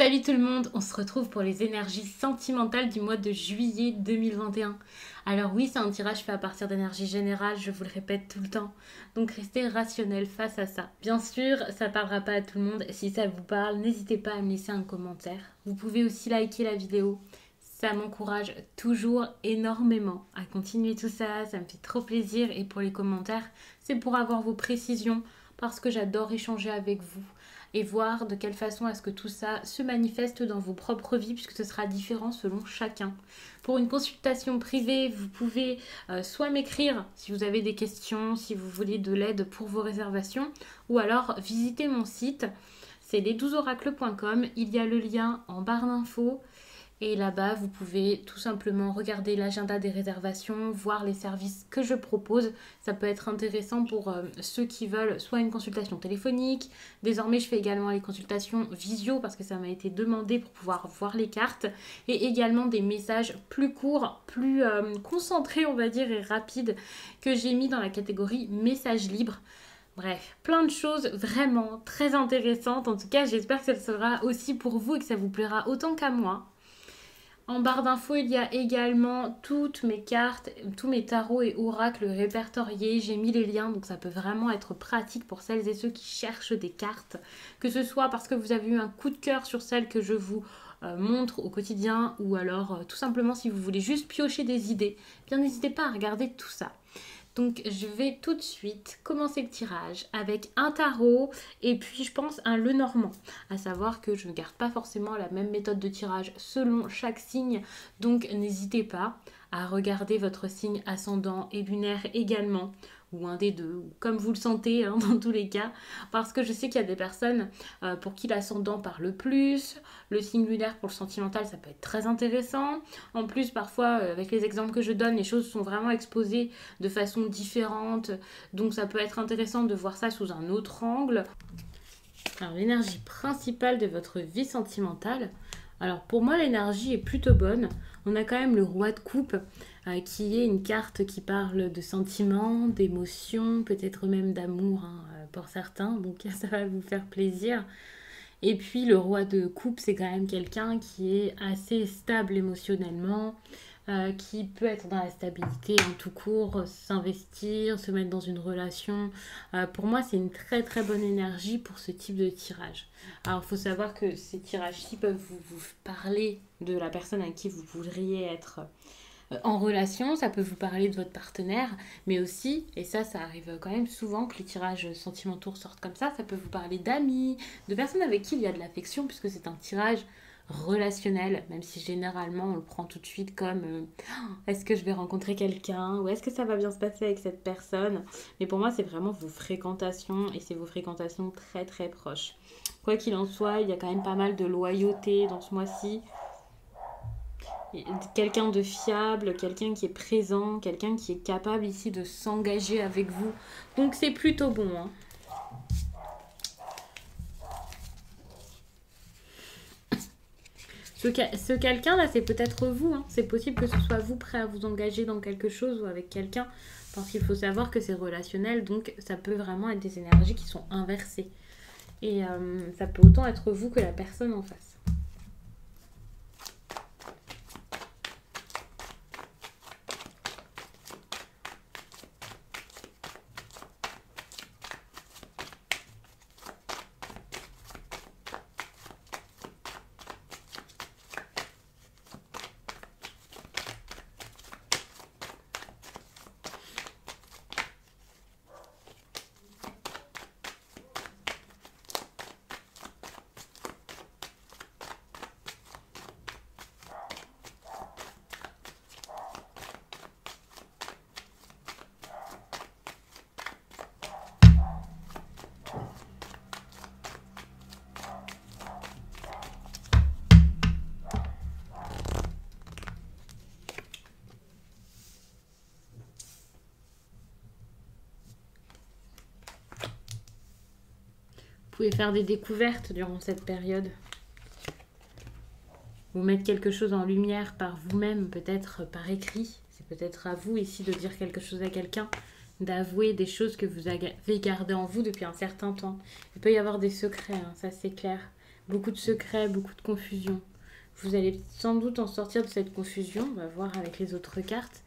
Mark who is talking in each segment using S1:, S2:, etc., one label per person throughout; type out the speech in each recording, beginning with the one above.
S1: Salut tout le monde, on se retrouve pour les énergies sentimentales du mois de juillet 2021. Alors oui, c'est un tirage fait à partir d'énergie générale, je vous le répète tout le temps. Donc restez rationnel face à ça. Bien sûr, ça parlera pas à tout le monde. Si ça vous parle, n'hésitez pas à me laisser un commentaire. Vous pouvez aussi liker la vidéo. Ça m'encourage toujours énormément à continuer tout ça, ça me fait trop plaisir. Et pour les commentaires, c'est pour avoir vos précisions parce que j'adore échanger avec vous et voir de quelle façon est-ce que tout ça se manifeste dans vos propres vies, puisque ce sera différent selon chacun. Pour une consultation privée, vous pouvez soit m'écrire si vous avez des questions, si vous voulez de l'aide pour vos réservations, ou alors visiter mon site, c'est les12oracles.com, il y a le lien en barre d'infos. Et là-bas, vous pouvez tout simplement regarder l'agenda des réservations, voir les services que je propose. Ça peut être intéressant pour ceux qui veulent soit une consultation téléphonique. Désormais, je fais également les consultations visio parce que ça m'a été demandé pour pouvoir voir les cartes. Et également des messages plus courts, plus concentrés, on va dire, et rapides que j'ai mis dans la catégorie messages libres. Bref, plein de choses vraiment très intéressantes. En tout cas, j'espère que ça sera aussi pour vous et que ça vous plaira autant qu'à moi. En barre d'infos, il y a également toutes mes cartes, tous mes tarots et oracles répertoriés. J'ai mis les liens, donc ça peut vraiment être pratique pour celles et ceux qui cherchent des cartes. Que ce soit parce que vous avez eu un coup de cœur sur celles que je vous montre au quotidien, ou alors tout simplement si vous voulez juste piocher des idées, bien n'hésitez pas à regarder tout ça. Donc je vais tout de suite commencer le tirage avec un tarot et puis je pense un Lenormand. À savoir que je ne garde pas forcément la même méthode de tirage selon chaque signe. Donc n'hésitez pas à regarder votre signe ascendant et lunaire également. Ou un des deux, ou comme vous le sentez hein, dans tous les cas. Parce que je sais qu'il y a des personnes pour qui l'ascendant parle plus. Le signe lunaire pour le sentimental, ça peut être très intéressant. En plus, parfois, avec les exemples que je donne, les choses sont vraiment exposées de façon différente. Donc ça peut être intéressant de voir ça sous un autre angle. Alors l'énergie principale de votre vie sentimentale. Alors pour moi l'énergie est plutôt bonne. On a quand même le roi de coupe qui est une carte qui parle de sentiments, d'émotions, peut-être même d'amour hein, pour certains. Donc ça va vous faire plaisir. Et puis le roi de coupe, c'est quand même quelqu'un qui est assez stable émotionnellement, qui peut être dans la stabilité en tout court, s'investir, se mettre dans une relation. Pour moi, c'est une très très bonne énergie pour ce type de tirage. Alors, il faut savoir que ces tirages-ci peuvent vous parler de la personne avec qui vous voudriez être en relation, ça peut vous parler de votre partenaire, mais aussi, et ça arrive quand même souvent que les tirages sentimentaux sortent comme ça peut vous parler d'amis, de personnes avec qui il y a de l'affection, puisque c'est un tirage relationnel, même si généralement on le prend tout de suite comme est-ce que je vais rencontrer quelqu'un ou est-ce que ça va bien se passer avec cette personne. Mais pour moi c'est vraiment vos fréquentations et c'est vos fréquentations très très proches. Quoi qu'il en soit, il y a quand même pas mal de loyauté dans ce mois-ci. Quelqu'un de fiable, quelqu'un qui est présent, quelqu'un qui est capable ici de s'engager avec vous. Donc c'est plutôt bon. Hein. Ce quelqu'un là, c'est peut-être vous. Hein. C'est possible que ce soit vous prêt à vous engager dans quelque chose ou avec quelqu'un. Parce qu'il faut savoir que c'est relationnel, donc ça peut vraiment être des énergies qui sont inversées. Et ça peut autant être vous que la personne en face. Vous pouvez faire des découvertes durant cette période. Vous mettre quelque chose en lumière par vous-même, peut-être par écrit. C'est peut-être à vous ici de dire quelque chose à quelqu'un. d'avouer des choses que vous avez gardées en vous depuis un certain temps. Il peut y avoir des secrets, hein, ça c'est clair. Beaucoup de secrets, beaucoup de confusion. Vous allez sans doute en sortir de cette confusion, on va voir avec les autres cartes.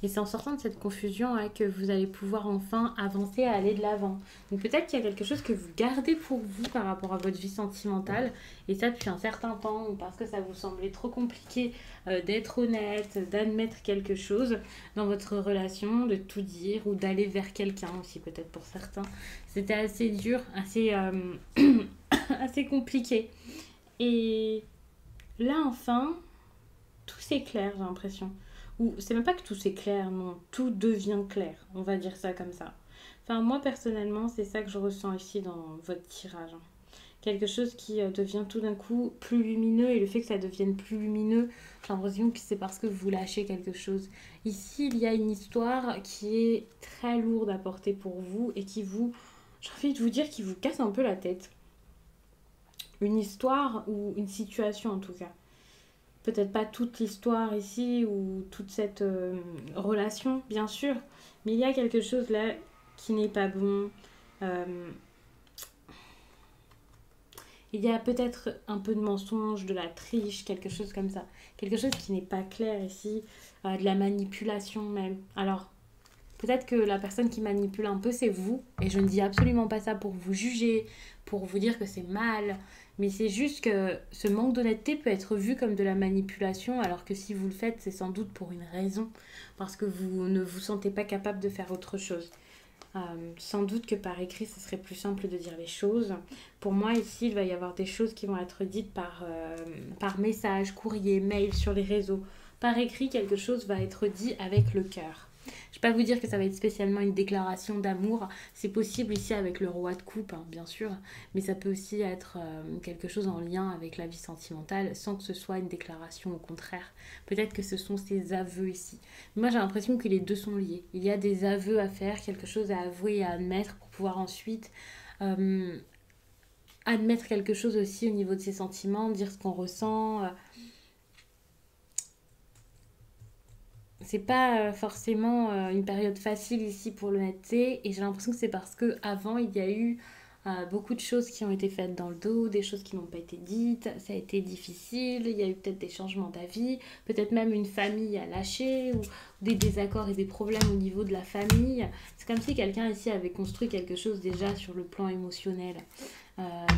S1: Et c'est en sortant de cette confusion que vous allez pouvoir enfin avancer à aller de l'avant. Donc peut-être qu'il y a quelque chose que vous gardez pour vous par rapport à votre vie sentimentale. Et ça depuis un certain temps, ou parce que ça vous semblait trop compliqué d'être honnête, d'admettre quelque chose dans votre relation, de tout dire, ou d'aller vers quelqu'un aussi peut-être pour certains. C'était assez dur, assez, assez compliqué. Et là enfin, tout s'éclaire j'ai l'impression. Ou c'est même pas que tout s'éclaire, non, tout devient clair, on va dire ça comme ça. Enfin, moi personnellement, c'est ça que je ressens ici dans votre tirage, hein. Quelque chose qui devient tout d'un coup plus lumineux, et le fait que ça devienne plus lumineux, j'ai l'impression que c'est parce que vous lâchez quelque chose. Ici, il y a une histoire qui est très lourde à porter pour vous et qui vous, j'ai envie de vous dire, qui vous casse un peu la tête. Une histoire ou une situation en tout cas. Peut-être pas toute l'histoire ici ou toute cette relation, bien sûr, mais il y a quelque chose là qui n'est pas bon. Euh, il y a peut-être un peu de mensonge, de la triche, quelque chose comme ça. Quelque chose qui n'est pas clair ici, de la manipulation même. Alors, peut-être que la personne qui manipule un peu, c'est vous. Et je ne dis absolument pas ça pour vous juger, pour vous dire que c'est mal. Mais c'est juste que ce manque d'honnêteté peut être vu comme de la manipulation, alors que si vous le faites, c'est sans doute pour une raison. Parce que vous ne vous sentez pas capable de faire autre chose. Sans doute que par écrit, ce serait plus simple de dire les choses. Pour moi, ici, il va y avoir des choses qui vont être dites par message, courrier, mail, sur les réseaux. Par écrit, quelque chose va être dit avec le cœur. Je ne vais pas vous dire que ça va être spécialement une déclaration d'amour. C'est possible ici avec le roi de coupe, hein, bien sûr. Mais ça peut aussi être quelque chose en lien avec la vie sentimentale sans que ce soit une déclaration au contraire. Peut-être que ce sont ces aveux ici. Moi, j'ai l'impression que les deux sont liés. Il y a des aveux à faire, quelque chose à avouer et à admettre pour pouvoir ensuite admettre quelque chose aussi au niveau de ses sentiments, dire ce qu'on ressent. C'est pas forcément une période facile ici pour l'honnêteté et j'ai l'impression que c'est parce que avant il y a eu beaucoup de choses qui ont été faites dans le dos, des choses qui n'ont pas été dites, ça a été difficile, il y a eu peut-être des changements d'avis, peut-être même une famille à lâcher ou des désaccords et des problèmes au niveau de la famille. C'est comme si quelqu'un ici avait construit quelque chose déjà sur le plan émotionnel.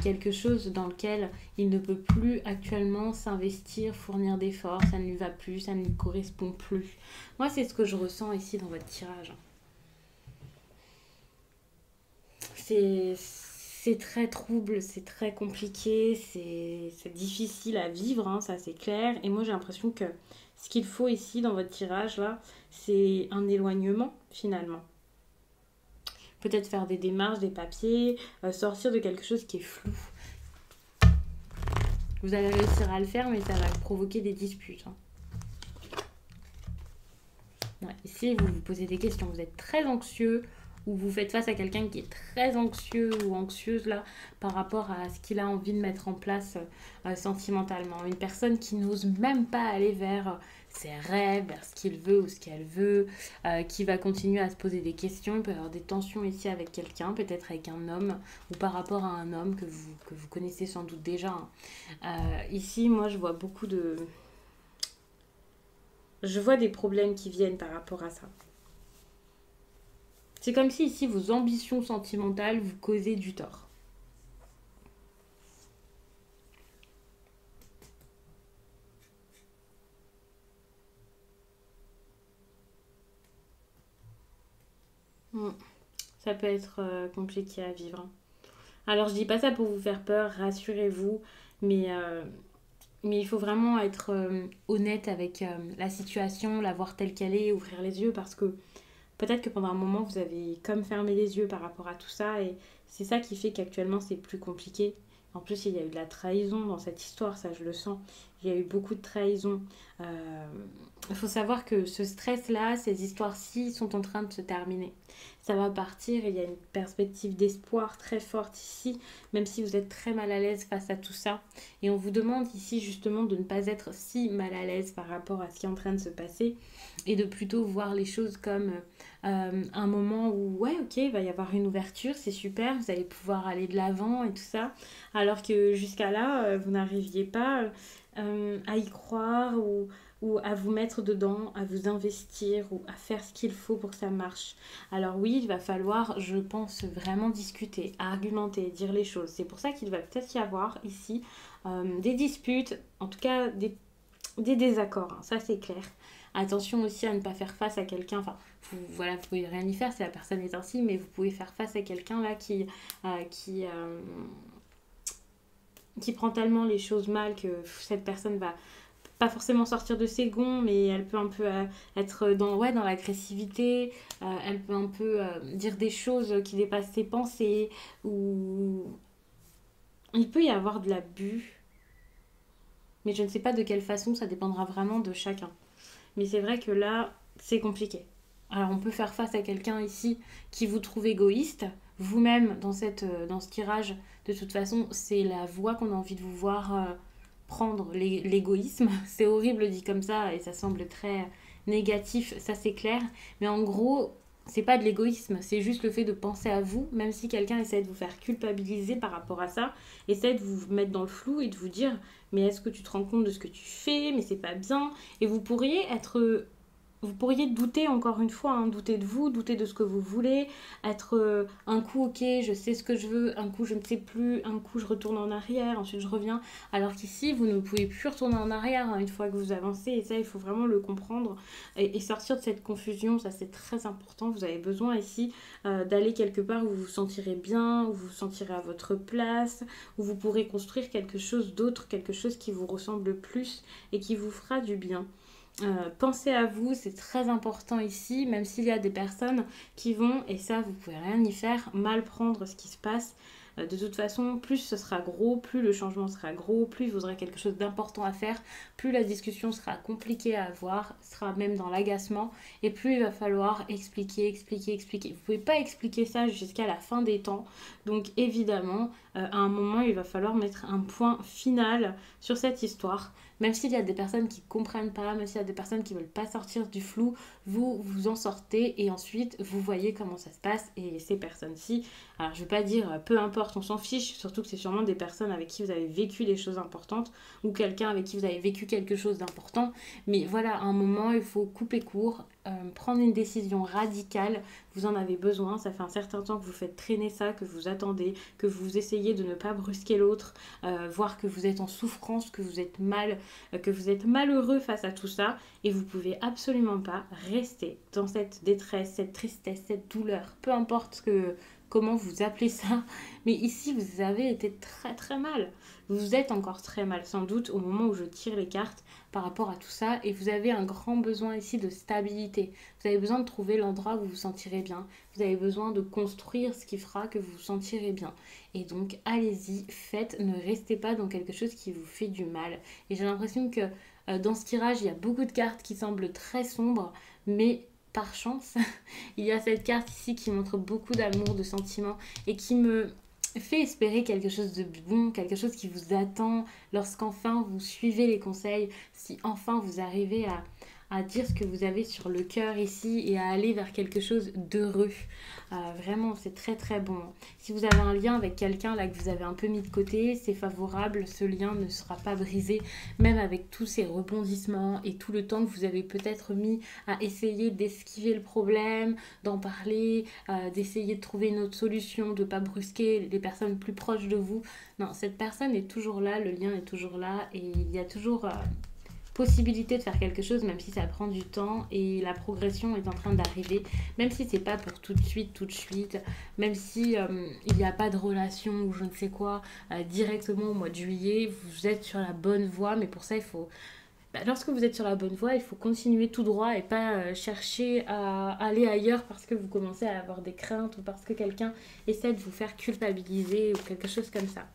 S1: Quelque chose dans lequel il ne peut plus actuellement s'investir, fournir d'efforts, ça ne lui va plus, ça ne lui correspond plus. Moi, c'est ce que je ressens ici dans votre tirage. C'est très trouble, c'est très compliqué, c'est difficile à vivre, hein, ça c'est clair. Et moi, j'ai l'impression que ce qu'il faut ici dans votre tirage, là, c'est un éloignement finalement. Peut-être faire des démarches, des papiers, sortir de quelque chose qui est flou. Vous allez réussir à le faire, mais ça va provoquer des disputes, hein. Ouais, ici, vous vous posez des questions. Vous êtes très anxieux ou vous faites face à quelqu'un qui est très anxieux ou anxieuse là par rapport à ce qu'il a envie de mettre en place sentimentalement. Une personne qui n'ose même pas aller vers ses rêves, vers ce qu'il veut ou ce qu'elle veut, qui va continuer à se poser des questions. Il peut y avoir des tensions ici avec quelqu'un, peut-être avec un homme ou par rapport à un homme que vous connaissez sans doute déjà, hein. Ici, moi, je vois beaucoup de... Je vois des problèmes qui viennent par rapport à ça. C'est comme si ici vos ambitions sentimentales vous causaient du tort. Mm. Ça peut être compliqué à vivre, hein. Alors je dis pas ça pour vous faire peur, rassurez-vous, mais il faut vraiment être honnête avec la situation, la voir telle qu'elle est, ouvrir les yeux parce que peut-être que pendant un moment vous avez comme fermé les yeux par rapport à tout ça et c'est ça qui fait qu'actuellement c'est plus compliqué. En plus il y a eu de la trahison dans cette histoire, ça je le sens. Il y a eu beaucoup de trahison. Il faut savoir que ce stress-là, ces histoires-ci sont en train de se terminer. Ça va partir, il y a une perspective d'espoir très forte ici, même si vous êtes très mal à l'aise face à tout ça. Et on vous demande ici justement de ne pas être si mal à l'aise par rapport à ce qui est en train de se passer et de plutôt voir les choses comme un moment où, ouais, ok, il va y avoir une ouverture, c'est super, vous allez pouvoir aller de l'avant et tout ça, alors que jusqu'à là, vous n'arriviez pas à y croire ou à vous mettre dedans, à vous investir ou à faire ce qu'il faut pour que ça marche. Alors oui, il va falloir, je pense, vraiment discuter, argumenter, dire les choses. C'est pour ça qu'il va peut-être y avoir ici des disputes, en tout cas des désaccords, hein, ça c'est clair. Attention aussi à ne pas faire face à quelqu'un, enfin, voilà, vous pouvez rien y faire si la personne est ainsi, mais vous pouvez faire face à quelqu'un là qui prend tellement les choses mal que cette personne va pas forcément sortir de ses gonds, mais elle peut un peu être dans l'agressivité, elle peut un peu dire des choses qui dépassent ses pensées, ou il peut y avoir de l'abus, mais je ne sais pas de quelle façon, ça dépendra vraiment de chacun. Mais c'est vrai que là, c'est compliqué. Alors on peut faire face à quelqu'un ici qui vous trouve égoïste. Vous-même, dans ce tirage, de toute façon, c'est la voie qu'on a envie de vous voir prendre, l'égoïsme. C'est horrible dit comme ça et ça semble très négatif, ça c'est clair. Mais en gros, c'est pas de l'égoïsme, c'est juste le fait de penser à vous, même si quelqu'un essaie de vous faire culpabiliser par rapport à ça, essaie de vous mettre dans le flou et de vous dire mais est-ce que tu te rends compte de ce que tu fais, mais c'est pas bien. Et vous pourriez douter encore une fois, hein, douter de vous, douter de ce que vous voulez, être un coup ok, je sais ce que je veux, un coup je ne sais plus, un coup je retourne en arrière, ensuite je reviens. Alors qu'ici, vous ne pouvez plus retourner en arrière hein, une fois que vous avancez, et ça, il faut vraiment le comprendre et sortir de cette confusion, ça c'est très important. Vous avez besoin ici d'aller quelque part où vous vous sentirez bien, où vous vous sentirez à votre place, où vous pourrez construire quelque chose d'autre, quelque chose qui vous ressemble plus et qui vous fera du bien. Pensez à vous, c'est très important ici, même s'il y a des personnes qui vont, et ça vous pouvez rien y faire, mal prendre ce qui se passe. De toute façon, plus ce sera gros, plus le changement sera gros, plus vous aurez quelque chose d'important à faire, plus la discussion sera compliquée à avoir, sera même dans l'agacement, et plus il va falloir expliquer. Vous ne pouvez pas expliquer ça jusqu'à la fin des temps, donc évidemment, à un moment, il va falloir mettre un point final sur cette histoire. Même s'il y a des personnes qui ne comprennent pas, même s'il y a des personnes qui ne veulent pas sortir du flou, vous vous en sortez et ensuite vous voyez comment ça se passe. Et ces personnes-ci, alors je ne vais pas dire peu importe, on s'en fiche, surtout que c'est sûrement des personnes avec qui vous avez vécu des choses importantes ou quelqu'un avec qui vous avez vécu quelque chose d'important. Mais voilà, à un moment, il faut couper court, prendre une décision radicale. Vous en avez besoin, ça fait un certain temps que vous faites traîner ça, que vous attendez, que vous essayez de ne pas brusquer l'autre, voir que vous êtes en souffrance, que vous êtes que vous êtes malheureux face à tout ça et vous pouvez absolument pas rester dans cette détresse, cette tristesse, cette douleur, peu importe comment vous appelez ça, mais ici vous avez été très très mal. Vous êtes encore très mal sans doute au moment où je tire les cartes par rapport à tout ça et vous avez un grand besoin ici de stabilité. Vous avez besoin de trouver l'endroit où vous vous sentirez bien. Vous avez besoin de construire ce qui fera que vous vous sentirez bien. Et donc allez-y, faites, ne restez pas dans quelque chose qui vous fait du mal. Et j'ai l'impression que dans ce tirage, il y a beaucoup de cartes qui semblent très sombres, mais par chance, il y a cette carte ici qui montre beaucoup d'amour, de sentiments et qui me fait espérer quelque chose de bon, quelque chose qui vous attend lorsqu'enfin vous suivez les conseils, si enfin vous arrivez à dire ce que vous avez sur le cœur ici et à aller vers quelque chose d'heureux. Vraiment, c'est très très bon. Si vous avez un lien avec quelqu'un là que vous avez un peu mis de côté, c'est favorable, ce lien ne sera pas brisé, même avec tous ces rebondissements et tout le temps que vous avez peut-être mis à essayer d'esquiver le problème, d'en parler, d'essayer de trouver une autre solution, de ne pas brusquer les personnes plus proches de vous. Non, cette personne est toujours là, le lien est toujours là et il y a toujours possibilité de faire quelque chose même si ça prend du temps et la progression est en train d'arriver, même si c'est pas pour tout de suite, même si il n'y a pas de relation ou je ne sais quoi directement au mois de juillet, vous êtes sur la bonne voie, mais pour ça il faut lorsque vous êtes sur la bonne voie, il faut continuer tout droit et pas chercher à aller ailleurs parce que vous commencez à avoir des craintes ou parce que quelqu'un essaie de vous faire culpabiliser ou quelque chose comme ça.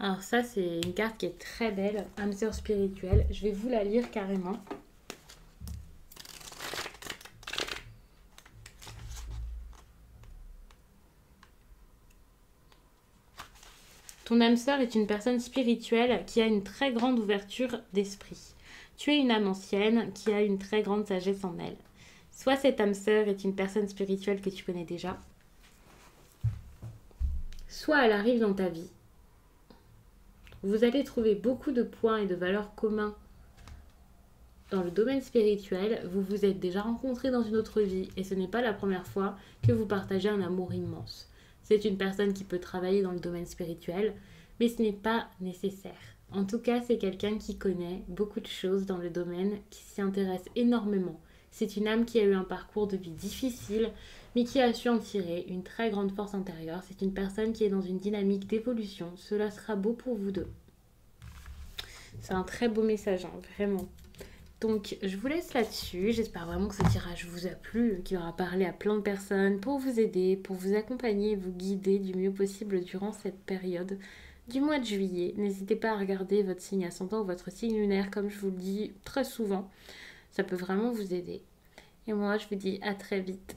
S1: Alors ça, c'est une carte qui est très belle, âme sœur spirituelle. Je vais vous la lire carrément. Ton âme sœur est une personne spirituelle qui a une très grande ouverture d'esprit. Tu es une âme ancienne qui a une très grande sagesse en elle. Soit cette âme sœur est une personne spirituelle que tu connais déjà, soit elle arrive dans ta vie. Vous allez trouver beaucoup de points et de valeurs communs dans le domaine spirituel. Vous vous êtes déjà rencontrés dans une autre vie et ce n'est pas la première fois que vous partagez un amour immense. C'est une personne qui peut travailler dans le domaine spirituel, mais ce n'est pas nécessaire. En tout cas, c'est quelqu'un qui connaît beaucoup de choses dans le domaine, qui s'y intéresse énormément. C'est une âme qui a eu un parcours de vie difficile, mais qui a su en tirer une très grande force intérieure. C'est une personne qui est dans une dynamique d'évolution. Cela sera beau pour vous deux. C'est un très beau message, hein, vraiment. Donc, je vous laisse là-dessus. J'espère vraiment que ce tirage vous a plu, qu'il aura parlé à plein de personnes pour vous aider, pour vous accompagner et vous guider du mieux possible durant cette période du mois de juillet. N'hésitez pas à regarder votre signe ascendant ou votre signe lunaire, comme je vous le dis très souvent. Ça peut vraiment vous aider. Et moi, je vous dis à très vite